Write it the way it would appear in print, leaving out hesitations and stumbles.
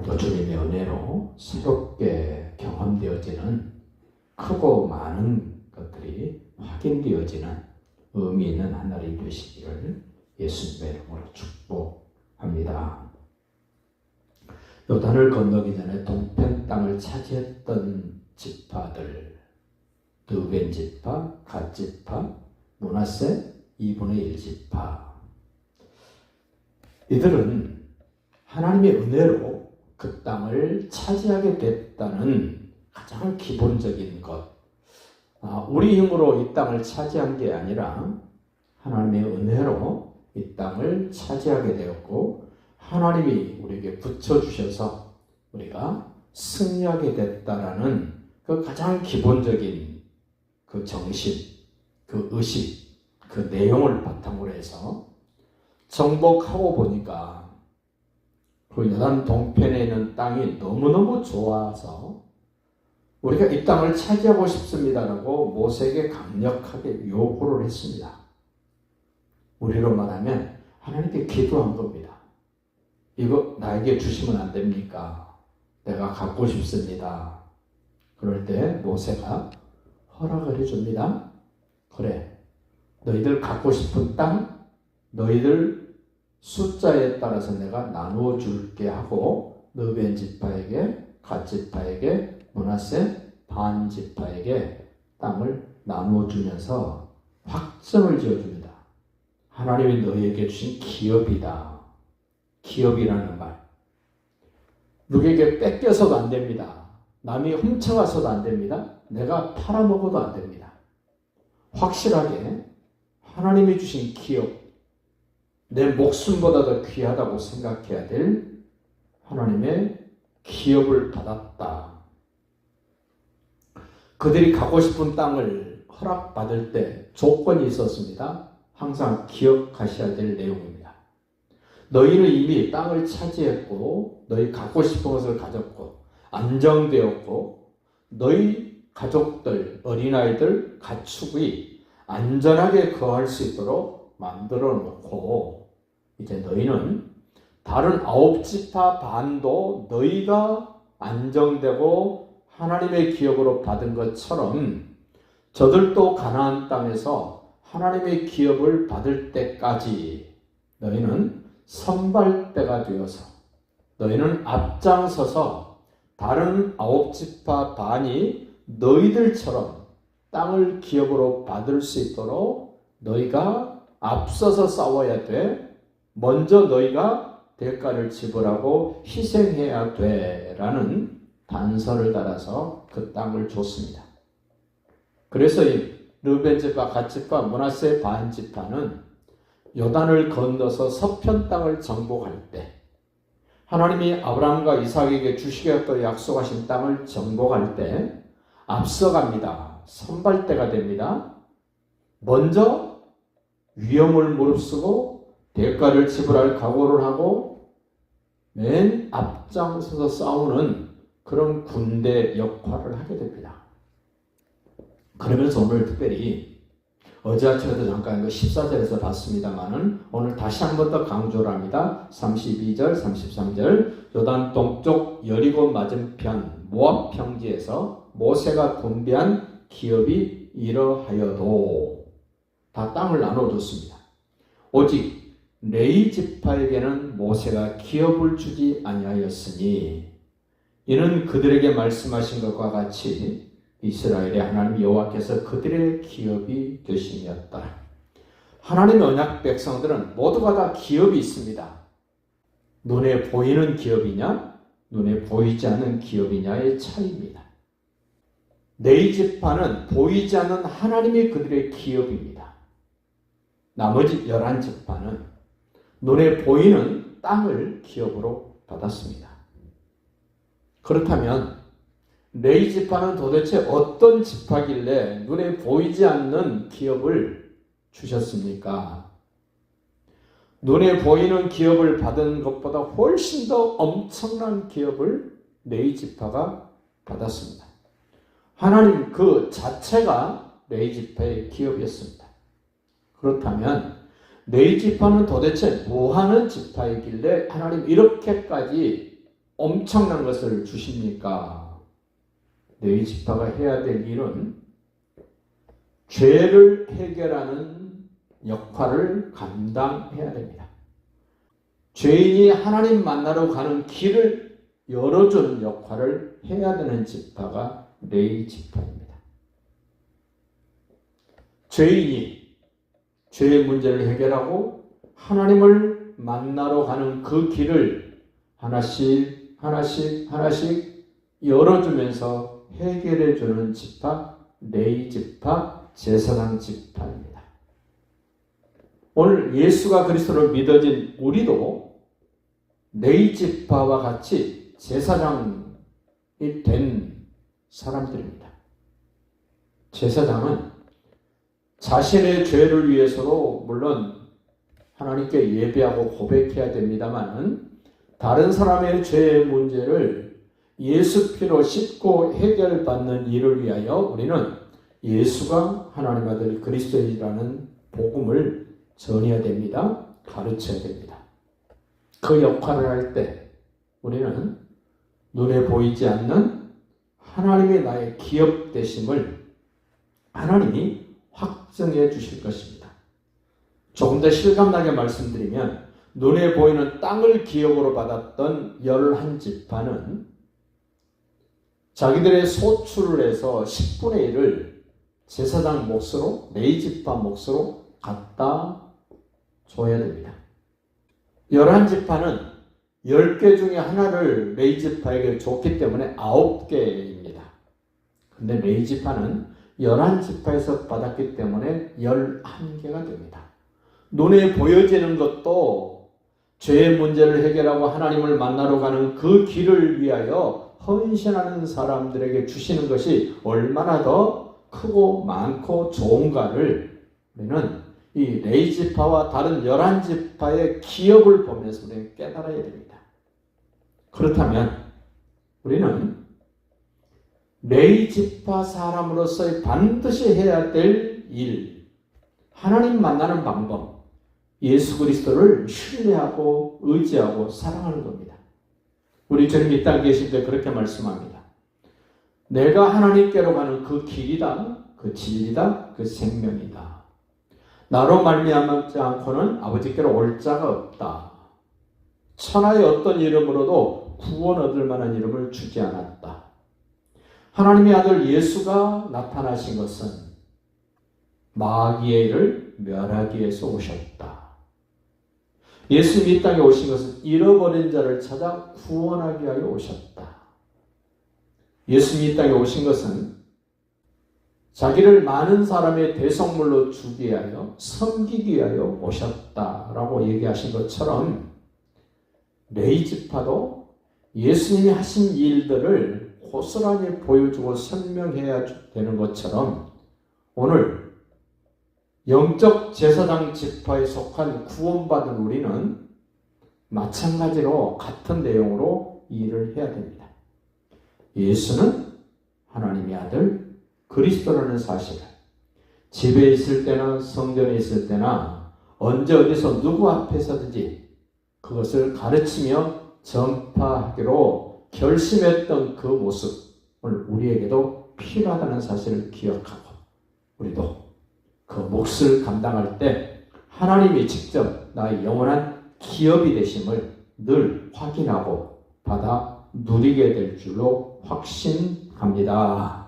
또 주님의 은혜로 새롭게 경험되어지는 크고 많은 것들이 확인되어지는 의미 있는 한 날이 되시기를 예수님의 이름으로 축복합니다. 요단을 건너기 전에 동편 땅을 차지했던 지파들, 르벤 지파, 갓 지파, 므낫세 2분의 1 지파, 이들은 하나님의 은혜로 그 땅을 차지하게 됐다는 가장 기본적인 것, 우리 힘으로 이 땅을 차지한 게 아니라 하나님의 은혜로 이 땅을 차지하게 되었고, 하나님이 우리에게 붙여주셔서 우리가 승리하게 됐다라는 그 가장 기본적인 그 정신, 그 의식, 그 내용을 바탕으로 해서 정복하고 보니까 그 요단 동편에 있는 땅이 너무너무 좋아서 우리가 이 땅을 차지하고 싶습니다라고 모세에게 강력하게 요구를 했습니다. 우리로 말하면 하나님께 기도한 겁니다. 이거 나에게 주시면 안 됩니까? 내가 갖고 싶습니다. 그럴 때 모세가 허락을 해줍니다. 그래, 너희들 갖고 싶은 땅, 너희들 숫자에 따라서 내가 나누어 줄게 하고 르벤 지파에게, 갓 지파에게, 므낫세 반 지파에게 땅을 나누어 주면서 확정을 지어줍니다. 하나님이 너희에게 주신 기업이다. 기업이라는 말. 누구에게 뺏겨서도 안 됩니다. 남이 훔쳐가서도 안 됩니다. 내가 팔아먹어도 안 됩니다. 확실하게 하나님이 주신 기업, 내 목숨보다 더 귀하다고 생각해야 될 하나님의 기업을 받았다. 그들이 가고 싶은 땅을 허락받을 때 조건이 있었습니다. 항상 기억하셔야 될 내용입니다. 너희는 이미 땅을 차지했고 너희 갖고 싶은 것을 가졌고 안정되었고 너희 가족들, 어린아이들, 가축이 안전하게 거할 수 있도록 만들어 놓고 이제 너희는 다른 9지파 반도 너희가 안정되고 하나님의 기업으로 받은 것처럼 저들도 가나안 땅에서 하나님의 기업을 받을 때까지 너희는 선발대가 되어서 너희는 앞장서서 다른 9지파 반이 너희들처럼 땅을 기업으로 받을 수 있도록 너희가 앞서서 싸워야 돼. 먼저 너희가 대가를 지불하고 희생해야 돼 라는 단서를 따라서 그 땅을 줬습니다. 그래서 이 르벤 지파, 갓 지파, 므낫세 반 지파는 요단을 건너서 서편 땅을 정복할 때 하나님이 아브라함과 이삭에게 주시겠다고 약속하신 땅을 정복할 때 앞서갑니다. 선발대가 됩니다. 먼저 위험을 무릅쓰고 대가를 지불할 각오를 하고 맨 앞장서서 싸우는 그런 군대 역할을 하게 됩니다. 그러면서 오늘 특별히 어제 아침에도 잠깐 14절에서 봤습니다만은 오늘 다시 한 번 더 강조를 합니다. 32절, 33절 요단 동쪽 여리고 맞은편 모압 평지에서 모세가 분배한 기업이 이러하여도 다 땅을 나눠줬습니다. 오직 레위 지파에게는 모세가 기업을 주지 아니하였으니 이는 그들에게 말씀하신 것과 같이 이스라엘의 하나님 여호와께서 그들의 기업이 되심이었다. 하나님의 언약 백성들은 모두가 다 기업이 있습니다. 눈에 보이는 기업이냐, 눈에 보이지 않는 기업이냐의 차이입니다. 레위 지파는 보이지 않는 하나님이 그들의 기업입니다. 나머지 11지파는 눈에 보이는 땅을 기업으로 받았습니다. 그렇다면 레위 지파는 도대체 어떤 지파길래 눈에 보이지 않는 기업을 주셨습니까? 눈에 보이는 기업을 받은 것보다 훨씬 더 엄청난 기업을 레위 지파가 받았습니다. 하나님 그 자체가 레위 지파의 기업이었습니다. 그렇다면 레위 지파는 도대체 뭐 하는 지파이길래 하나님 이렇게까지 엄청난 것을 주십니까? 너희 지파가 해야 될 일은 죄를 해결하는 역할을 감당해야 됩니다. 죄인이 하나님 만나러 가는 길을 열어주는 역할을 해야 되는 지파가 레위 지파입니다. 죄인이 죄의 문제를 해결하고 하나님을 만나러 가는 그 길을 하나씩 열어주면서 해결해주는 지파, 레위 지파, 제사장 지파입니다. 오늘 예수가 그리스도를 믿어진 우리도 레위 지파와 같이 제사장이 된 사람들입니다. 제사장은 자신의 죄를 위해서도 물론 하나님께 예배하고 고백해야 됩니다만 다른 사람의 죄의 문제를 예수 피로 씻고 해결받는 일을 위하여 우리는 예수가 하나님 아들 그리스도이라는 복음을 전해야 됩니다. 가르쳐야 됩니다. 그 역할을 할 때 우리는 눈에 보이지 않는 하나님의 나의 기업 되심을 하나님이 확증해 주실 것입니다. 조금 더 실감나게 말씀드리면 눈에 보이는 땅을 기업으로 받았던 11지파는 자기들의 소출을 해서 10분의 1을 제사장 몫으로 레위 지파 몫으로 갖다 줘야 됩니다. 11지파는 10개 중에 하나를 레위 지파에게 줬기 때문에 9개입니다. 근데 레위 지파는 11지파에서 받았기 때문에 11개가 됩니다. 눈에 보여지는 것도 죄의 문제를 해결하고 하나님을 만나러 가는 그 길을 위하여 헌신하는 사람들에게 주시는 것이 얼마나 더 크고 많고 좋은가를 우리는 이 레위 지파와 다른 11지파의 기업을 보면서 우리는 깨달아야 됩니다. 그렇다면 우리는 레위 지파 사람으로서 반드시 해야 될 일, 하나님 만나는 방법, 예수 그리스도를 신뢰하고 의지하고 사랑하는 겁니다. 우리 주님 이 땅에 계실 때 그렇게 말씀합니다. 내가 하나님께로 가는 그 길이다, 그 진리다, 그 생명이다. 나로 말미암지 않고는 아버지께로 올 자가 없다. 천하의 어떤 이름으로도 구원 얻을 만한 이름을 주지 않았다. 하나님의 아들 예수가 나타나신 것은 마귀의 일을 멸하기 위해서 오셨다. 예수님이 이 땅에 오신 것은 잃어버린 자를 찾아 구원하기 위하여 오셨다. 예수님이 이 땅에 오신 것은 자기를 많은 사람의 대속물로 주기 위하여 섬기기 위하여 오셨다라고 얘기하신 것처럼 레위 지파도 예수님이 하신 일들을 고스란히 보여주고 설명해야 되는 것처럼 오늘 영적 제사장 지파에 속한 구원받은 우리는 마찬가지로 같은 내용으로 일을 해야 됩니다. 예수는 하나님의 아들 그리스도라는 사실을 집에 있을 때나 성전에 있을 때나 언제 어디서 누구 앞에서든지 그것을 가르치며 전파하기로 결심했던 그 모습을 우리에게도 필요하다는 사실을 기억하고 우리도 그 몫을 감당할 때 하나님이 직접 나의 영원한 기업이 되심을 늘 확인하고 받아 누리게 될 줄로 확신합니다.